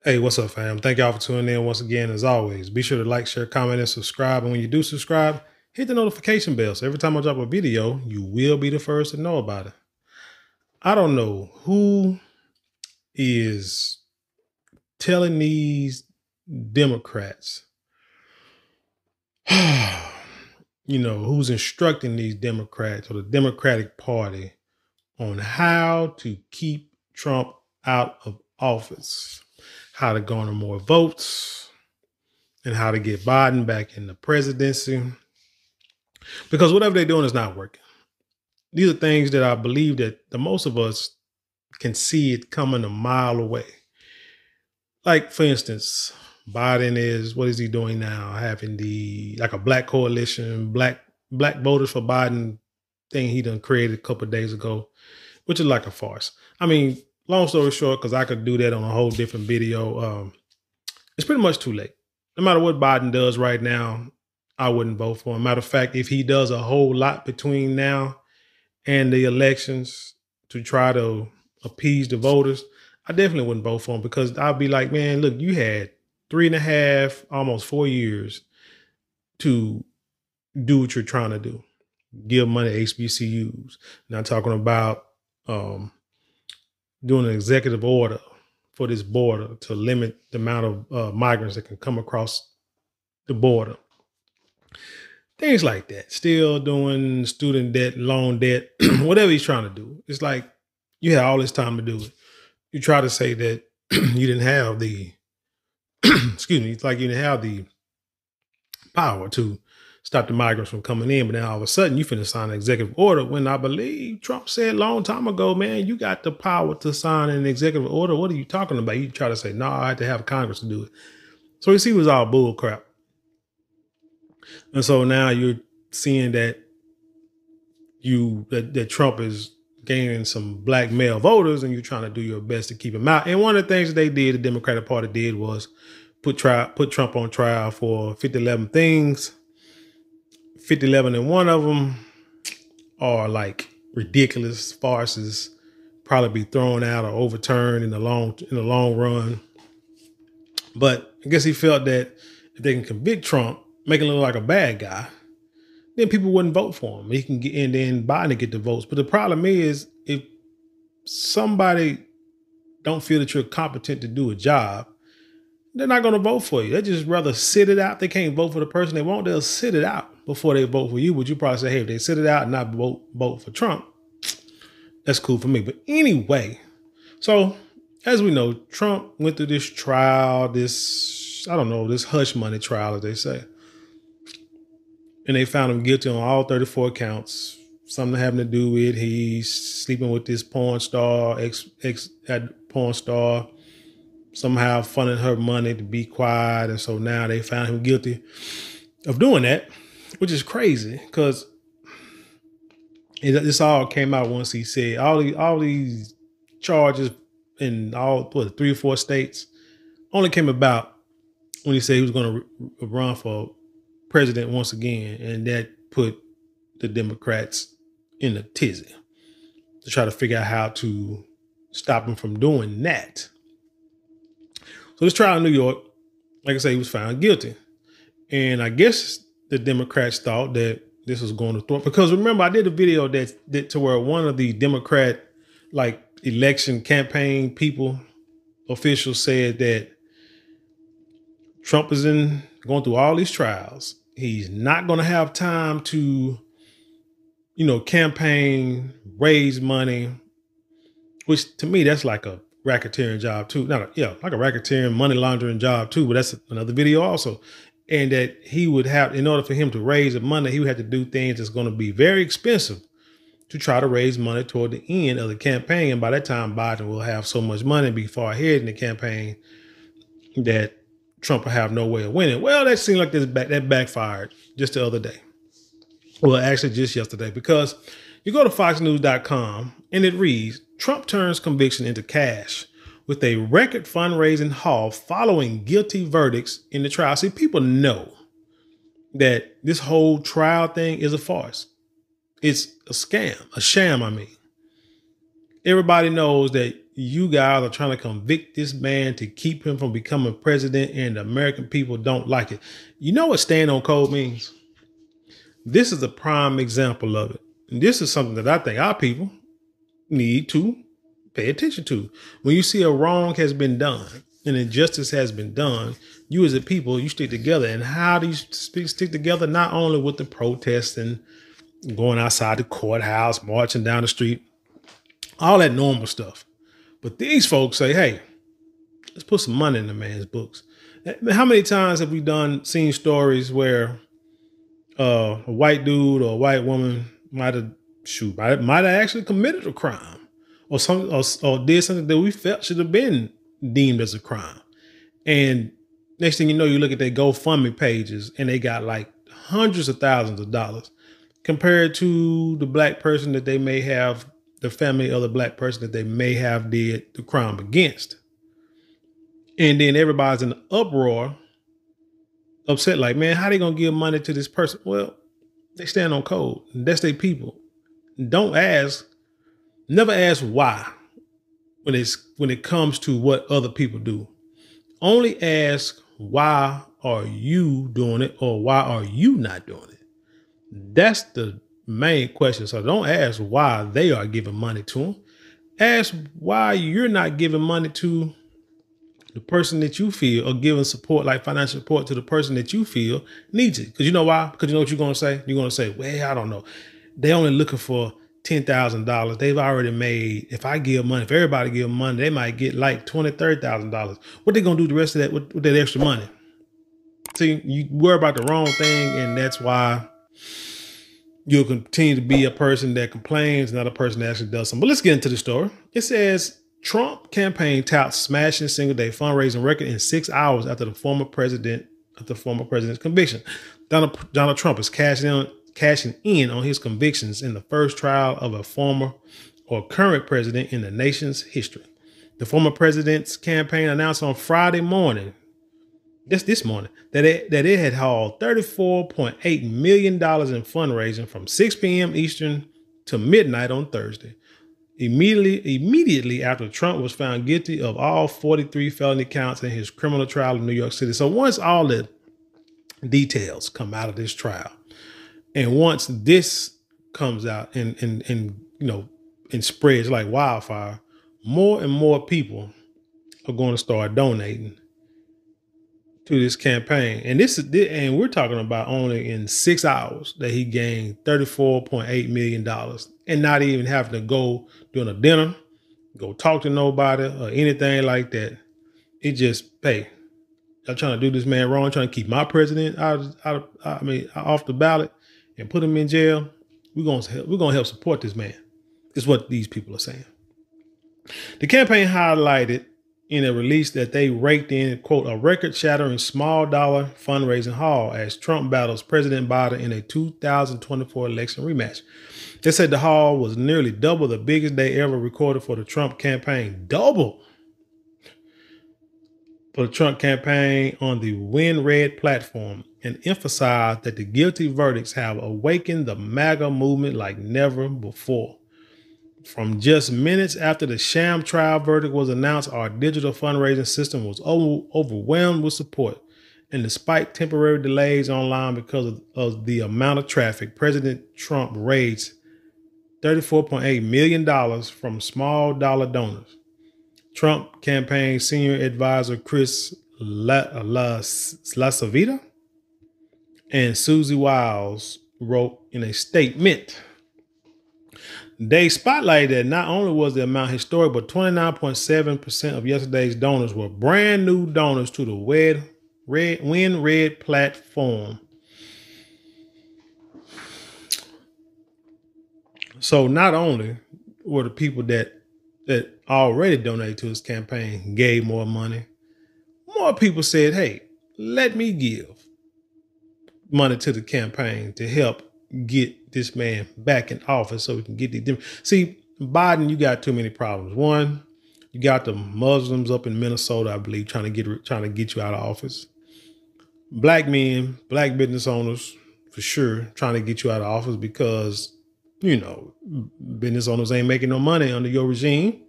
Hey, what's up, fam? Thank y'all for tuning in once again. As always, be sure to like, share, comment, and subscribe. And when you do subscribe, hit the notification bell. So every time I drop a video, you will be the first to know about it. I don't know who is telling these Democrats, who's instructing these Democrats or the Democratic Party on how to keep Trump out of office, how to garner more votes, and how to get Biden back in the presidency. Because whatever they're doing is not working. These are things that I believe that the most of us can see it coming a mile away. Like, for instance, Biden is, what is he doing now? Having like a black coalition, black voters for Biden thing he done created a couple of days ago, which is like a farce. I mean, long story short, because I could do that on a whole different video. It's pretty much too late. No matter what Biden does right now, I wouldn't vote for him. Matter of fact, if he does a whole lot between now and the elections to try to appease the voters, I definitely wouldn't vote for him because I'd be like, man, look, you had 3.5, almost 4 years to do what you're trying to do. Give money to HBCUs. Not talking about doing an executive order for this border to limit the amount of migrants that can come across the border. Things like that. Still doing student debt, loan debt, whatever he's trying to do. It's like you had all this time to do it. You try to say that you didn't have the, excuse me, it's like you didn't have the power to stop the migrants from coming in, but then all of a sudden you finna sign an executive order when I believe Trump said a long time ago, man, you got the power to sign an executive order. What are you talking about? You try to say, no, I had to have Congress to do it. So you see, it was all bull crap. And so now you're seeing that that Trump is gaining some black male voters and you're trying to do your best to keep him out. And one of the things that they did, the Democratic Party did, was put Trump on trial for 5011 things. 5011 and one of them are like ridiculous farces, probably be thrown out or overturned in the long run. But I guess he felt that if they can convict Trump, make him look like a bad guy, then people wouldn't vote for him. He can get in, then Biden get the votes. But the problem is, if somebody don't feel that you're competent to do a job, they're not going to vote for you. They just rather sit it out. They can't vote for the person they want. They'll sit it out before they vote for you. But you probably say, hey, if they sit it out and not vote for Trump, that's cool for me. But anyway, so as we know, Trump went through this trial, this hush money trial, as they say. And they found him guilty on all 34 counts. Something having to do with he's sleeping with this porn star, ex porn star, somehow funding her money to be quiet. And so now they found him guilty of doing that, which is crazy because this all came out once he said all these charges in all 3 or 4 states only came about when he said he was going to run for president once again. And that put the Democrats in a tizzy to try to figure out how to stop him from doing that. So this trial in New York, like I say, he was found guilty. And I guess the Democrats thought that this was going to throw, because remember, I did a video that to where one of the Democrat like election campaign officials said that Trump is going through all these trials. He's not going to have time to, campaign, raise money, which to me, that's like a racketeering job too. Like a racketeering, money laundering job too, but that's another video also. And that he would have, in order for him to raise the money, he would have to do things that's going to be very expensive to try to raise money toward the end of the campaign. And by that time, Biden will have so much money, be far ahead in the campaign, that Trump will have no way of winning. Well, that seemed like that backfired just the other day. Well, actually just yesterday, because you go to foxnews.com and it reads, Trump turns conviction into cash with a record fundraising haul following guilty verdicts in the trial. See, people know that this whole trial thing is a farce. It's a scam, a sham, I mean. Everybody knows that you guys are trying to convict this man to keep him from becoming president, and the American people don't like it. You know what stand on code means? This is a prime example of it. And this is something that I think our people need to pay attention to. When you see a wrong has been done, an injustice has been done, you as a people, you stick together. And how do you stick together? Not only with the protests and going outside the courthouse, marching down the street, all that normal stuff. But these folks say, hey, let's put some money in the man's books. How many times have we seen stories where a white dude or a white woman might have actually committed a crime or did something that we felt should have been deemed as a crime? And next thing you know, you look at their GoFundMe pages and they got like hundreds of thousands of dollars compared to the black person that they may have, the family of the black person that they may have did the crime against. And then everybody's in an uproar, upset, like, man, how they gonna give money to this person? Well, they stand on code. That's their people. Never ask why when it comes to what other people do. Only ask, why are you doing it, or why are you not doing it? That's the main question. So don't ask why they are giving money to them. Ask why you're not giving money to the person that you feel, or giving support, like financial support, to the person that you feel needs it. Because you know why? Because you know what you're going to say? You're going to say, well, I don't know. They only looking for $10,000. They've already made, if everybody give money, they might get like $20,000, $30,000. What they going to do the rest of that with that extra money? See, you worry about the wrong thing, and that's why you'll continue to be a person that complains, not a person that actually does something. But let's get into the story. It says, Trump campaign touts smashing single-day fundraising record in 6 hours after the former president's conviction. Donald Trump is cashing in on his convictions in the first trial of a former or current president in the nation's history. The former president's campaign announced on Friday morning, this morning, that it had hauled $34.8 million in fundraising from 6 p.m. Eastern to midnight on Thursday, immediately after Trump was found guilty of all 43 felony counts in his criminal trial in New York City. So once all the details come out of this trial, and once this comes out and spreads like wildfire, more and more people are going to start donating to this campaign. And we're talking about only in 6 hours that he gained $34.8 million, and not even having to go during a dinner, go talk to nobody or anything like that. It just, hey, y'all trying to do this man wrong, trying to keep my president off the ballot and put him in jail. We're gonna help support this man, is what these people are saying. The campaign highlighted in a release that they raked in, quote, a record-shattering small dollar fundraising haul as Trump battles President Biden in a 2024 election rematch. They said the haul was nearly double the biggest day ever recorded for the Trump campaign. Double for the Trump campaign on the Win Red platform, and emphasized that the guilty verdicts have awakened the MAGA movement like never before. From just minutes after the sham trial verdict was announced, our digital fundraising system was overwhelmed with support. And despite temporary delays online because of the amount of traffic, President Trump raised $34.8 million from small dollar donors. Trump campaign senior advisor Chris LaCivita and Susie Wiles wrote in a statement. They spotlighted that not only was the amount historic, but 29.7% of yesterday's donors were brand new donors to the Win Red platform. So not only were the people that already donated to his campaign gave more money, more people said, hey, let me give money to the campaign to help get this man back in office so we can get the. See, Biden, you got too many problems. One, you got the Muslims up in Minnesota, I believe, trying to get you out of office. Black men, black business owners, for sure, trying to get you out of office because, business owners ain't making no money under your regime.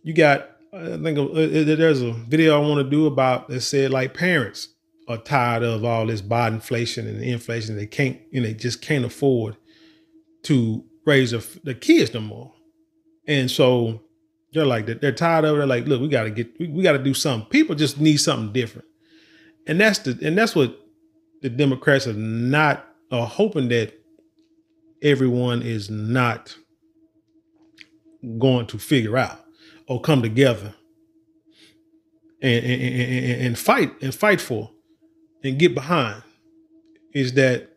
You got, I think there's a video I want to do about that said like parents are tired of all this body inflation and inflation. They can't, they just can't afford to raise the kids no more. And so they're like, they're tired of it. They're like, look, we got to do something. People just need something different. And that's what the Democrats are hoping that everyone is not going to figure out or come together and fight for and get behind, is that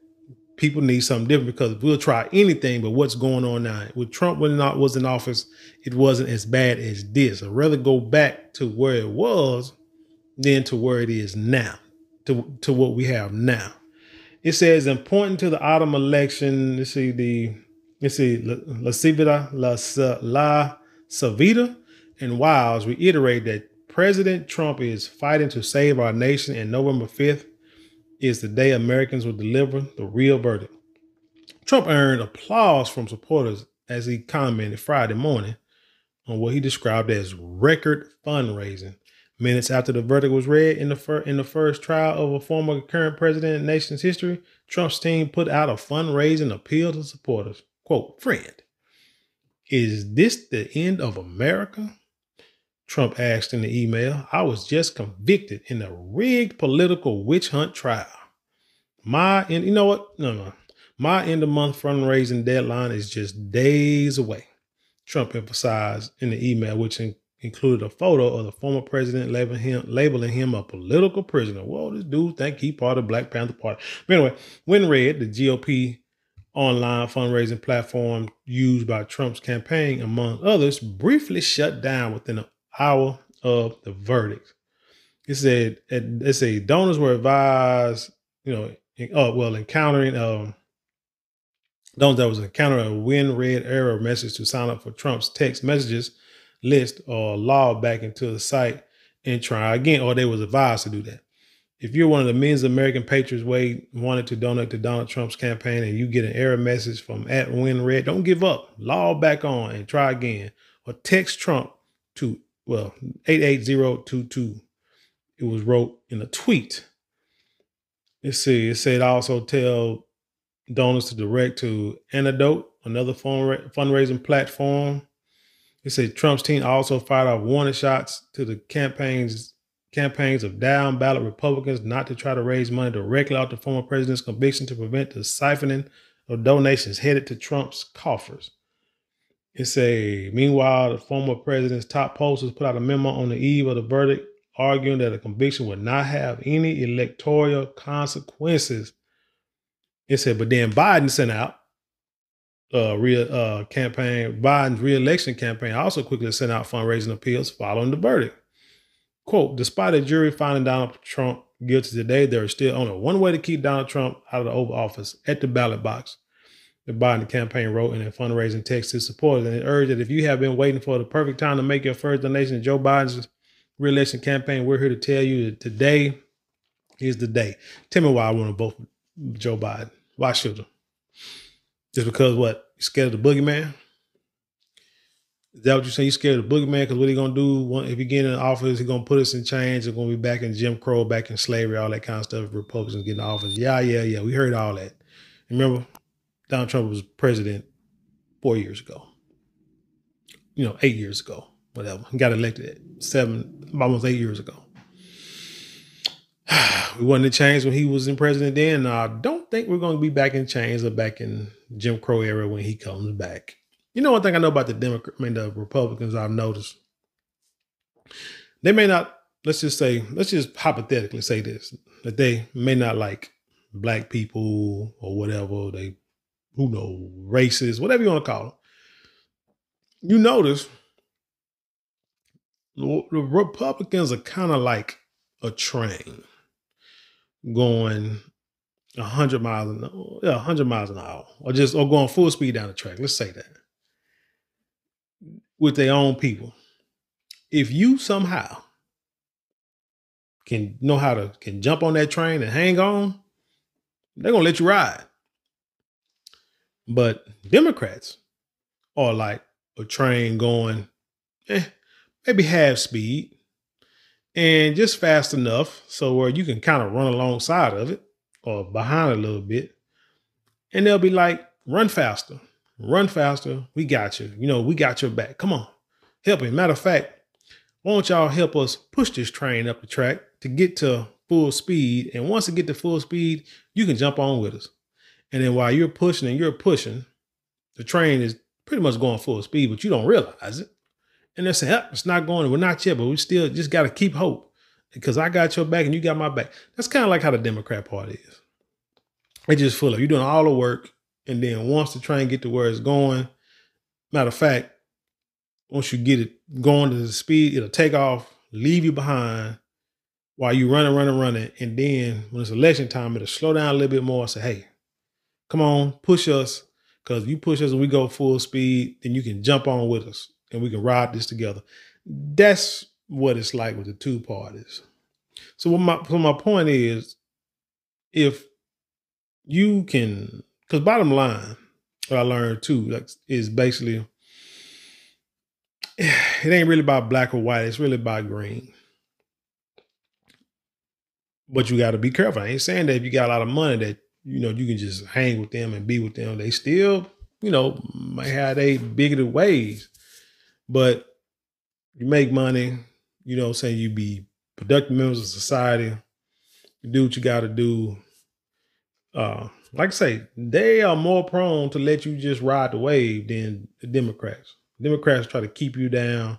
people need something different, because we'll try anything, but what's going on now with Trump was in office, it wasn't as bad as this. I'd rather go back to where it was than to where it is now, to what we have now. It says, important to the autumn election. La Savita and Wiles reiterate that President Trump is fighting to save our nation, and November 5th is the day Americans will deliver the real verdict. Trump earned applause from supporters as he commented Friday morning on what he described as record fundraising. Minutes after the verdict was read in the first trial of a former current president in the nation's history, Trump's team put out a fundraising appeal to supporters. Quote, friend, is this the end of America? Trump asked in the email. I was just convicted in a rigged political witch hunt trial. My end of month fundraising deadline is just days away, Trump emphasized in the email, which included a photo of the former president labeling him a political prisoner. Whoa, this dude think he part of Black Panther Party. But anyway, when read, the GOP online fundraising platform used by Trump's campaign, among others, briefly shut down within an hour of the verdict. It said donors were advised, encountering donors that was encountering a when read error message to sign up for Trump's text messages list or log back into the site and try again, or they was advised to do that. If you're one of the millions of American patriots wanted to donate to Donald Trump's campaign and you get an error message from @WinRed, don't give up. Log back on and try again, or text Trump to 88022. It was wrote in a tweet. It said also tell donors to direct to Antidote, another fundraising platform. It said Trump's team also fired off warning shots to the campaigns of down ballot Republicans not to try to raise money directly out the former president's conviction to prevent the siphoning of donations headed to Trump's coffers. It said, meanwhile, the former president's top posters put out a memo on the eve of the verdict, arguing that a conviction would not have any electoral consequences. It said, but then Biden sent out Biden's re-election campaign also quickly sent out fundraising appeals following the verdict. Quote, despite a jury finding Donald Trump guilty today, there is still only one way to keep Donald Trump out of the Oval Office, at the ballot box. The Biden campaign wrote in a fundraising text to supporters, and it urged that if you have been waiting for the perfect time to make your first donation to Joe Biden's re-election campaign, we're here to tell you that today is the day. Tell me why I want to vote for Joe Biden. Why should I? Just because what? You scared of the boogeyman? Is that what you're saying? You scared of the boogeyman because what he going to do if he get in office, he's going to put us in chains. We're going to be back in Jim Crow, back in slavery, all that kind of stuff. Republicans get in office. Yeah. We heard all that. Remember, Donald Trump was president 4 years ago. 8 years ago, whatever. He got elected almost 8 years ago. We wasn't in chains when he was in president then. I don't think we're going to be back in chains or back in Jim Crow era when he comes back. One thing I know about the Republicans I've noticed, they may not, let's just hypothetically say this, that they may not like black people or whatever, racist, whatever you want to call them. You notice the Republicans are kind of like a train going 100 miles an hour, or going full speed down the track. Let's say that. With their own people. If you somehow can jump on that train and hang on, they're going to let you ride. But Democrats are like a train going maybe half speed and just fast enough so where you can kind of run alongside of it or behind a little bit. And they'll be like, run faster, run faster. We got you. You know, we got your back. Come on, help me. Matter of fact, why don't y'all help us push this train up the track to get to full speed? And once it get to full speed, you can jump on with us. And then while you're pushing and you're pushing, the train is pretty much going full speed, but you don't realize it. And they're saying, it's not going, we're not yet, but we still just got to keep hope because I got your back and you got my back. That's kind of like how the Democrat Party is. They just full of, you're doing all the work. And then once the train get to where it's going, matter of fact, once you get it going to the speed, it'll take off, leave you behind while you running. And then when it's election time, it'll slow down a little bit more and say, hey, come on, push us. Because if you push us and we go full speed, then you can jump on with us and we can ride this together. That's what it's like with the two parties. So my point is, if you can, because bottom line, what I learned too, like, is basically, it ain't really about black or white. It's really about green. But you got to be careful. I ain't saying that if you got a lot of money that, you know, you can just hang with them and be with them. They still, you know, might have they bigoted ways. But you make money, you know what I'm saying? You be productive members of society. You do what you got to do. Like I say, they are more prone to let you just ride the wave than the Democrats. Democrats try to keep you down,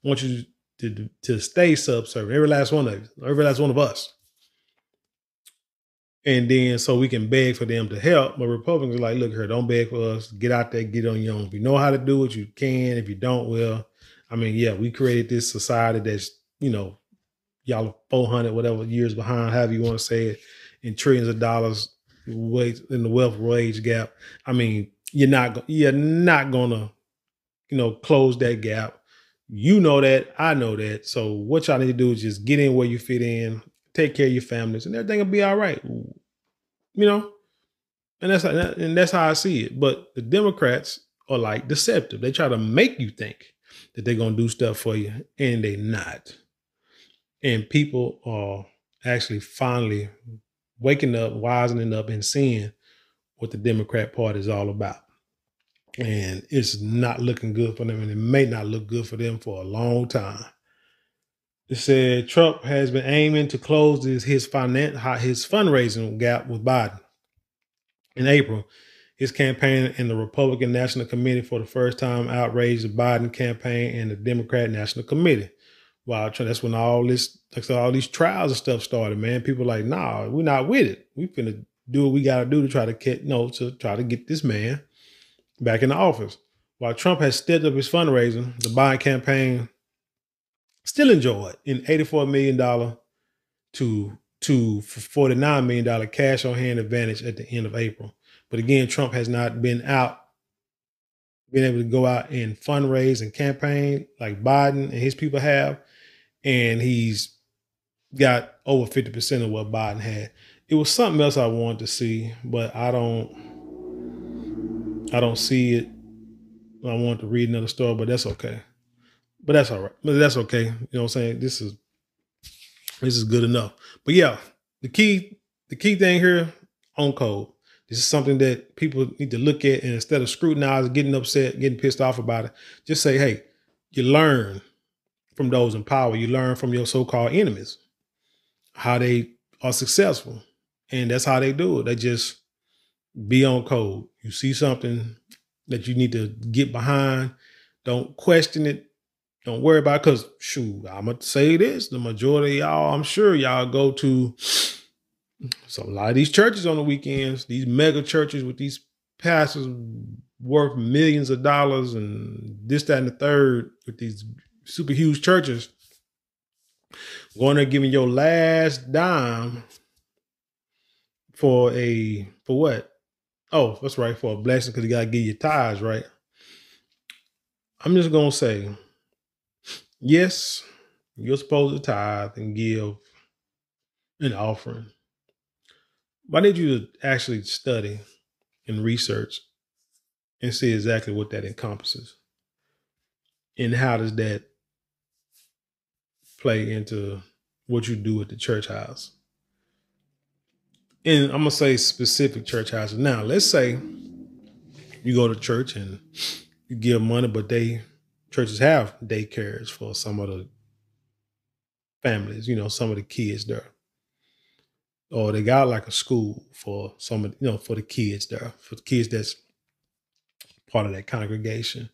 want you to stay subservient. Every last one of you, every last one of us. And then so we can beg for them to help. But Republicans are like, look here, don't beg for us. Get out there, get on your own. If you know how to do it, you can. If you don't, well, I mean, yeah, we created this society that's, you know, y'all are 400, whatever years behind, however you want to say it, in trillions of dollars in the wealth wage gap. I mean, you're not gonna, you know, close that gap. You know that, I know that. So what y'all need to do is just get in where you fit in, take care of your families, and everything will be all right. You know, and that's how I see it. But the Democrats are like deceptive. They try to make you think that they're gonna do stuff for you, and they're not. And people are actually finally waking up, wisening up, and seeing what the Democrat Party is all about. And it's not looking good for them, and it may not look good for them for a long time. It said Trump has been aiming to close his fundraising gap with Biden. In April, his campaign and the Republican National Committee for the first time outraged the Biden campaign and the Democrat National Committee. Wow, that's when all these trials and stuff started, man. People like, nah, we're not with it. We finna do what we gotta do to try to get this man back in the office. While Trump has stepped up his fundraising, the Biden campaign still enjoyed an $84 million to $49 million cash on hand advantage at the end of April. But again, Trump has not been able to go out and fundraise and campaign like Biden and his people have. And he's got over 50% of what Biden had. It was something else I wanted to see, but I don't see it. I want to read another story, but that's okay. But that's all right. But that's okay. You know what I'm saying? This is good enough. But yeah, the key thing here on code. This is something that people need to look at, and instead of scrutinizing, getting upset, getting pissed off about it, just say, hey, you learn from those in power. You learn from your so-called enemies, how they are successful. And that's how they do it. They just be on code. You see something that you need to get behind. Don't question it. Don't worry about it. Because, shoot, I'm going to say this. The majority of y'all, I'm sure y'all go to a lot of these churches on the weekends, these mega churches with these pastors worth millions of dollars and this, that, and the third with these super huge churches. Going there giving your last dime for what? Oh, that's right, for a blessing, because you got to give your tithes, right? I'm just going to say, yes, you're supposed to tithe and give an offering. But I need you to actually study and research and see exactly what that encompasses. And how does that play into what you do at the church house. And I'm gonna say specific church houses. Now, let's say you go to church and you give money, but churches have daycares for some of the families, some of the kids there. Or they got like a school for some of, for the kids there, for the kids that's part of that congregation.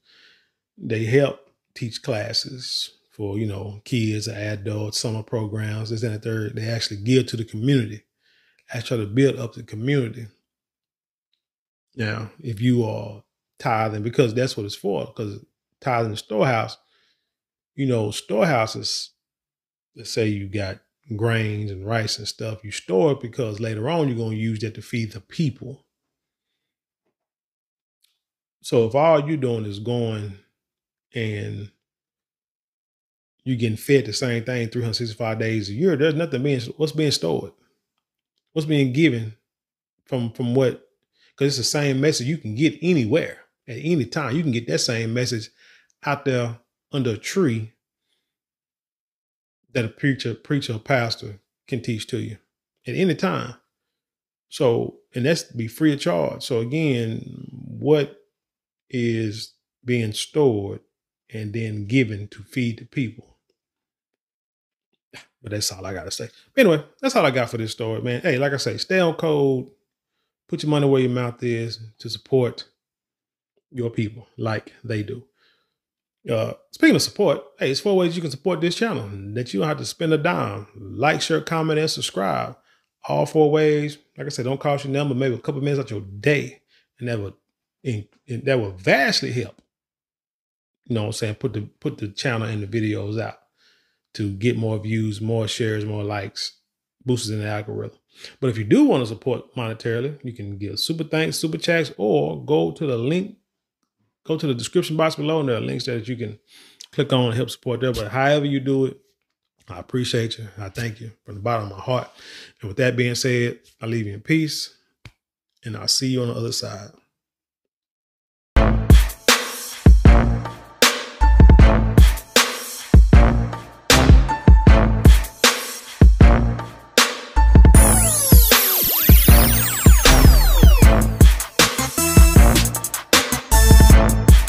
They help teach classes for, kids, adults, summer programs, this and the third. They actually give to the community. I try to build up the community. Now, if you are tithing, because that's what it's for, because tithing the storehouse, storehouses, let's say you got grains and rice and stuff, you store it because later on you're going to use that to feed the people. So if all you're doing is going and you're getting fed the same thing 365 days a year, there's nothing what's being stored, what's being given from what, because it's the same message you can get anywhere at any time. You can get that same message out there under a tree that a preacher, or pastor can teach to you at any time. So, and that's to be free of charge. So again, what is being stored and then given to feed the people? But that's all I got to say. Anyway, that's all I got for this story, man. Hey, like I say, stay on code. Put your money where your mouth is to support your people like they do. Speaking of support, hey, it's 4 ways you can support this channel that you don't have to spend a dime. Like, share, comment, and subscribe. All 4 ways. Like I said, don't cost you nothing, but maybe a couple minutes out your day. And that will vastly help. You know what I'm saying? Put the channel and the videos out to get more views, more shares, more likes, boosters in the algorithm. But if you do want to support monetarily, you can give super thanks, super chats, or go to the link, go to the description box below, and there are links that you can click on and help support there. But however you do it, I appreciate you. I thank you from the bottom of my heart. And with that being said, I leave you in peace, and I'll see you on the other side.